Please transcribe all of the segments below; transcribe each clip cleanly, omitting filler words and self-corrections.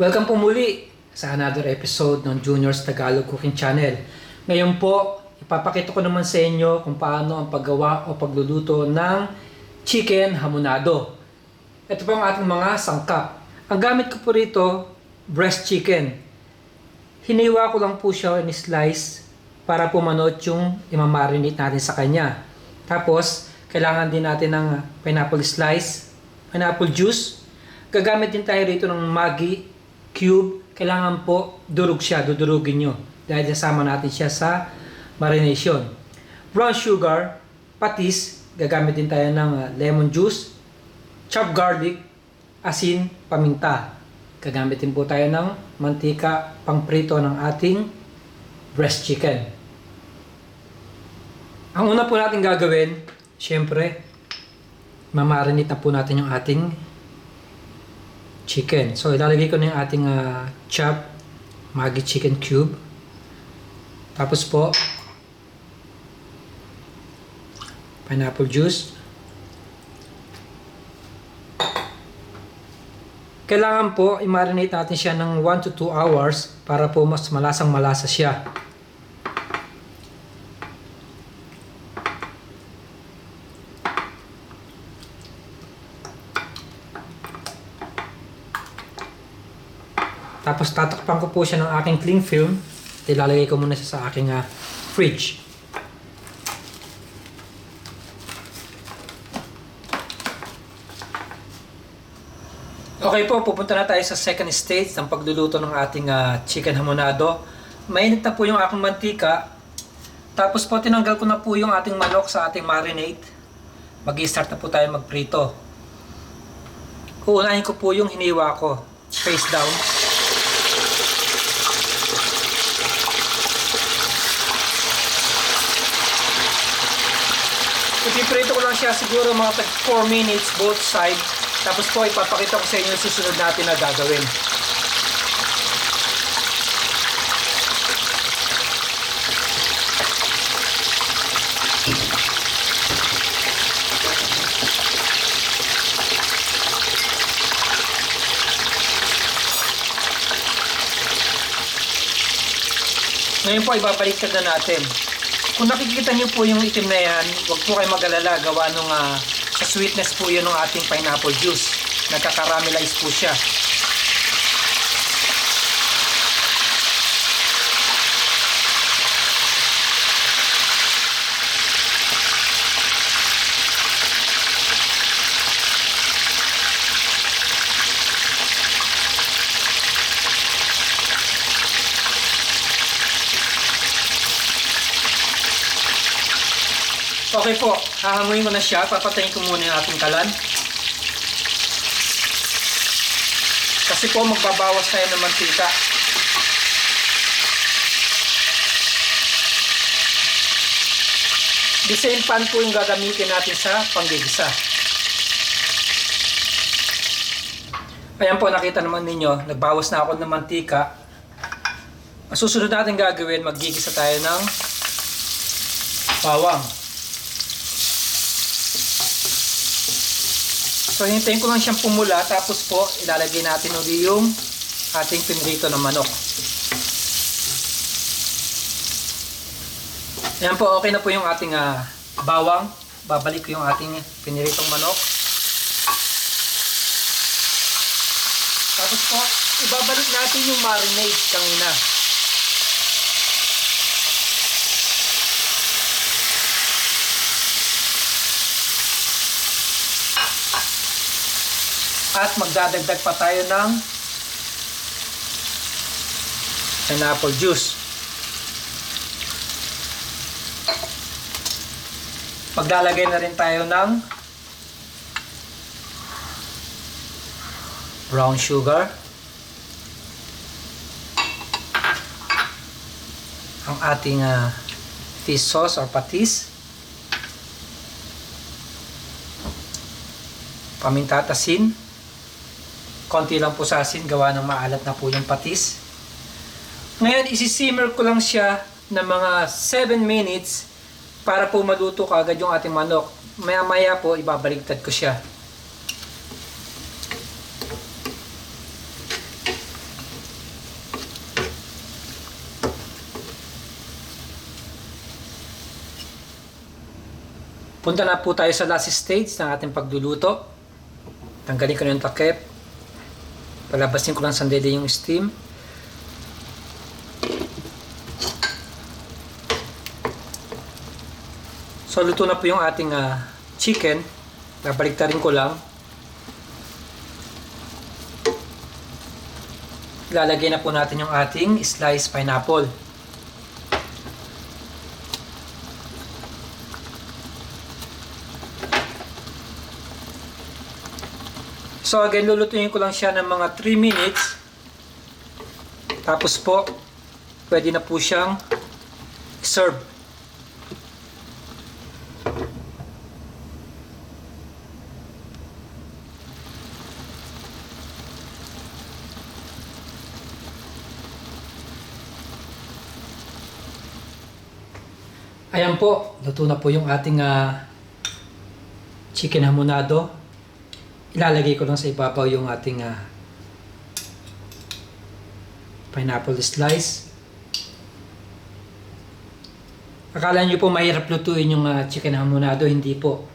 Welcome po muli sa another episode ng Junior's Tagalog Cooking Channel. Ngayon po, ipapakita ko naman sa inyo kung paano ang paggawa o pagluluto ng chicken hamonado. Ito po ang ating mga sangkap. Ang gamit ko po rito, breast chicken. Hiniwa ko lang po siya in slice para po manot yung imamarinate natin sa kanya. Tapos, kailangan din natin ng pineapple slice, pineapple juice. Gagamit din tayo rito ng Maggi cube. Kailangan po durog siya, dudurugin nyo dahil nasama natin siya sa marination. Brown sugar, patis, gagamit din tayo ng lemon juice, chopped garlic, asin, paminta. Gagamit din po tayo ng mantika pangprito ng ating breast chicken. Ang una po natin gagawin, syempre, mamarinate na po natin yung ating chicken. So, ilalagay ko na yung ating chopped Maggi chicken cube. Tapos po, pineapple juice. Kailangan po, i-marinate natin siya ng 1 to 2 hours para po mas malasang malasa siya. Tapos tatakpan ko po siya ng aking cling film. Ilalagay ko muna siya sa aking fridge. Okay po, pupunta na tayo sa second stage ng pagluluto ng ating chicken hamonado. Mainit na po yung aking mantika. Tapos po tinanggal ko na po yung ating manok sa ating marinade. Mag-i-start na po tayo magprito. Uunahin ko po yung hiniwa ko. Face down. Ipiprito ko lang siya siguro mga 4 minutes both side. Tapos po ipapakita ko sa inyo yung susunod natin na gagawin. Ngayon po ibabaliktad na natin. Kung nakikita niyo po yung itim na yan, huwag po kayo mag-alala. Gawa nung sa sweetness po yun ng ating pineapple juice. Nagkakaramelize po siya. Okay po, hahanguin ko na siya. Papatayin ko muna yung ating kalan. Kasi po magbabawas tayo ng mantika. The same pan po yung gagamitin natin sa panggigisa. Ayan po, nakita naman ninyo, nagbawas na ako ng mantika. Ang susunod natin gagawin, maggigisa tayo ng bawang. So, hintayin ko lang siyang pumula, tapos po, ilalagay natin ulit yung ating pinrito na manok. Ayan po, okay na po yung ating bawang. Babalik ko yung ating piniritong manok. Tapos po, ibabalik natin yung marinade kanina. At magdadagdag pa tayo ng pineapple juice. Maglalagay na rin tayo ng brown sugar. Ang ating fish sauce or patis. Paminta at asin. Konti lang po sa asin, gawa ng maalat na po yung patis. Ngayon, isi-simmer ko lang siya ng mga 7 minutes para po maluto kaagad yung ating manok. Maya-maya po, ibabaliktad ko siya. Punta na po tayo sa last stage ng ating pagluluto. Tanggalin ko na yung takip. Palabasin ko lang sandali yung steam. So, luto na po yung ating chicken. Babaliktarin ko lang. Ilalagay na po natin yung ating sliced pineapple. So again, lulutuin ko lang siya ng mga 3 minutes. Tapos po, pwede na po siyang serve. Ayan po, luto na po yung ating chicken hamonado. Ilalagay ko lang sa ibabaw yung ating pineapple slice. Akala nyo po mahirap lutuin yung chicken hamonado, hindi po.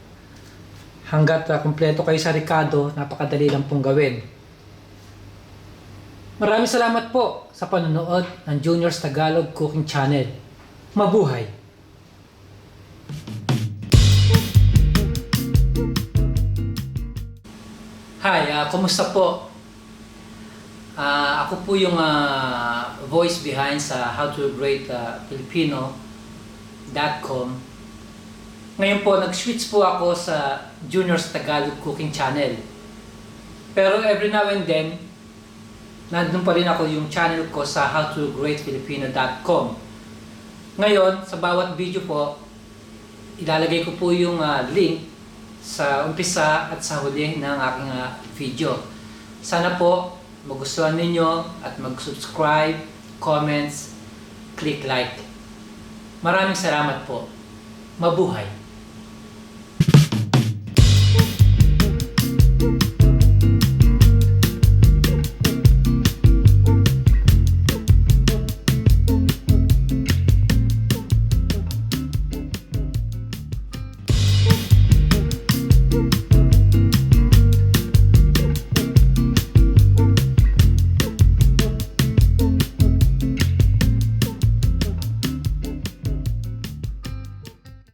Hanggat kumpleto kayo sa Ricardo, napakadali lang pong gawin. Maraming salamat po sa panonood ng Junior's Tagalog Cooking Channel. Mabuhay! Hi, kumusta po? Ako po yung voice behind sa howtograte.filipino.com. Ngayon po, nag-switch po ako sa Junior's Tagalog Cooking Channel. Pero every now and then, nandun pa rin ako yung channel ko sa howtogratefilipino.com. Ngayon, sa bawat video po, ilalagay ko po yung link sa umpisa at sa huli ng aking video. Sana po magustuhan ninyo at mag-subscribe, comments, click like. Maraming salamat po. Mabuhay!